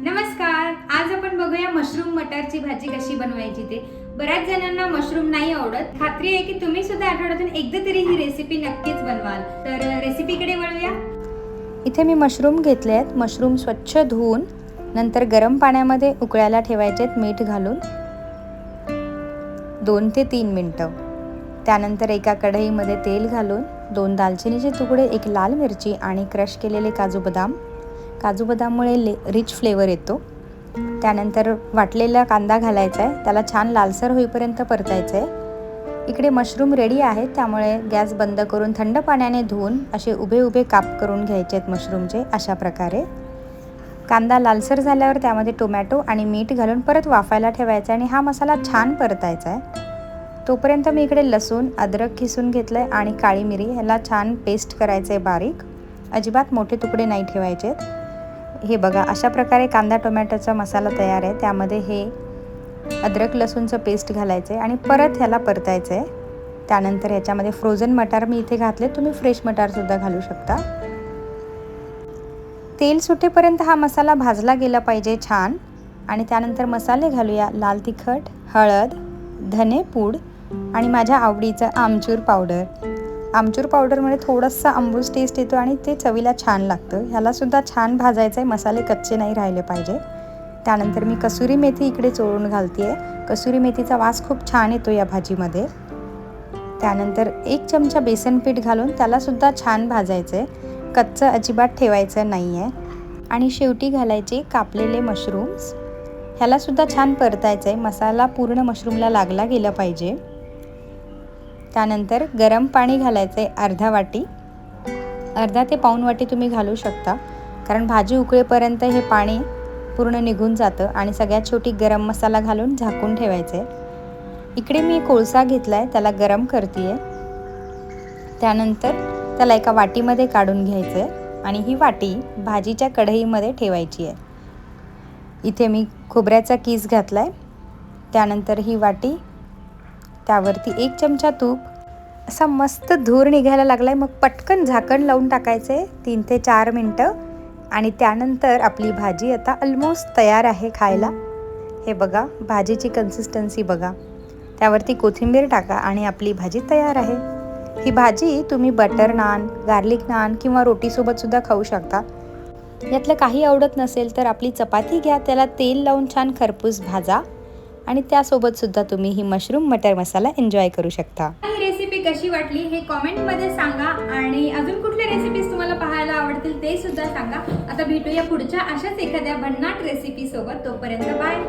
नमस्कार. आज आपण बघूया मशरूम मटरची भाजी कशी बनवायची ते. बऱ्याच जणांना मशरूम नाही आवडत. खात्री आहे की तुम्ही सुद्धा आठवड्यातून एकदा तरी ही रेसिपी नक्कीच बनवाल. तर रेसिपीकडे वळूया. इथे मी मशरूम घेतले आहेत. मशरूम स्वच्छ धुवून नंतर गरम पाण्यामध्ये उकळायला ठेवायचे आहेत मीठ घालून 2 ते 3 मिनिटं. त्यानंतर एका कढईमध्ये तेल घालून 2 दालचिनीचे तुकडे, 1 लाल मिरची आणि क्रश केलेले काजू बदाममुळे रिच फ्लेवर येतो. त्यानंतर वाटलेला कांदा घालायचा आहे. त्याला छान लालसर होईपर्यंत परतायचं आहे. इकडे मशरूम रेडी आहेत, त्यामुळे गॅस बंद करून थंड पाण्याने धुवून असे उभे उभे काप करून घ्यायचे आहेत मशरूमचे. अशा प्रकारे कांदा लालसर झाल्यावर त्यामध्ये टोमॅटो आणि मीठ घालून परत वाफायला ठेवायचा आणि हा मसाला छान परतायचा आहे. तोपर्यंत मी इकडे लसूण, अद्रक किसून घेतलं आहे आणि काळी मिरी ह्याला छान पेस्ट करायचं आहे बारीक. अजिबात मोठे तुकडे नाही ठेवायचे. हे बघा, अशा प्रकारे कांदा टोमॅटोचा मसाला तयार आहे. त्यामध्ये हे अद्रक लसूणचं पेस्ट घालायचं आहे आणि परत ह्याला परतायचं आहे. त्यानंतर ह्याच्यामध्ये फ्रोझन मटार मी इथे घातले, तुम्ही फ्रेश मटारसुद्धा घालू शकता. तेल सुटेपर्यंत हा मसाला भाजला गेला पाहिजे छान. आणि त्यानंतर मसाले घालूया. लाल तिखट, हळद, धनेपूड आणि माझ्या आवडीचं आमचूर पावडर. आमचूर पावडरमुळे थोडासा आंबूस टेस्ट येतो आणि ते चवीला छान लागतं. ह्यालासुद्धा छान भाजायचं आहे. मसाले कच्चे नाही राहिले पाहिजे. त्यानंतर मी कसुरी मेथी इकडे चोळून घालते आहे. कसुरी मेथीचा वास खूप छान येतो या भाजीमध्ये. त्यानंतर 1 चमचा बेसन पीठ घालून त्यालासुद्धा छान भाजायचं आहे. कच्चं अजिबात ठेवायचं नाही आहे. आणि शेवटी घालायचे कापलेले मशरूम्स. ह्यालासुद्धा छान परतायचं आहे. मसाला पूर्ण मशरूमला लागला गेला पाहिजे. त्यानंतर गरम पाणी घालायचं आहे अर्धा वाटी. अर्धा ते पाऊण वाटी तुम्ही घालू शकता, कारण भाजी उकळेपर्यंत हे पाणी पूर्ण निघून जातं. आणि सगळ्यात शेवटी गरम मसाला घालून झाकून ठेवायचं आहे. इकडे मी कोळसा घेतला आहे, त्याला गरम करते आहे. त्यानंतर त्याला एका वाटीमध्ये काढून घ्यायचं आहे आणि ही वाटी भाजीच्या कढईमध्ये ठेवायची आहे. इथे मी खोबऱ्याचा किस घातला आहे. त्यानंतर ही वाटी, त्यावरती 1 चमचा तूप. असा मस्त धूर निघायला लागला आहे. मग पटकन झाकण लावून टाकायचं आहे 3 ते 4 मिनटं. आणि त्यानंतर आपली भाजी आता ऑलमोस्ट तयार आहे खायला. हे बघा, भाजीची कन्सिस्टन्सी बघा. त्यावरती कोथिंबीर टाका आणि आपली भाजी तयार आहे. ही भाजी तुम्ही बटर नान, गार्लिक नान किंवा रोटीसोबतसुद्धा खाऊ शकता. यातलं काही आवडत नसेल तर आपली चपाती घ्या, त्याला तेल लावून छान खरपूस भाजा आणि त्यासोबतसुद्धा तुम्ही ही मशरूम मटर मसाला एन्जॉय करू शकता. ही रेसिपी कशी वाटली हे कॉमेंटमध्ये सांगा. आणि अजून कुठल्या रेसिपीज तुम्हाला पाहायला आवडतील ते सुद्धा सांगा. आता भेटूया पुढच्या अशाच एखाद्या भन्नाट रेसिपी सोबत. तोपर्यंत बाय.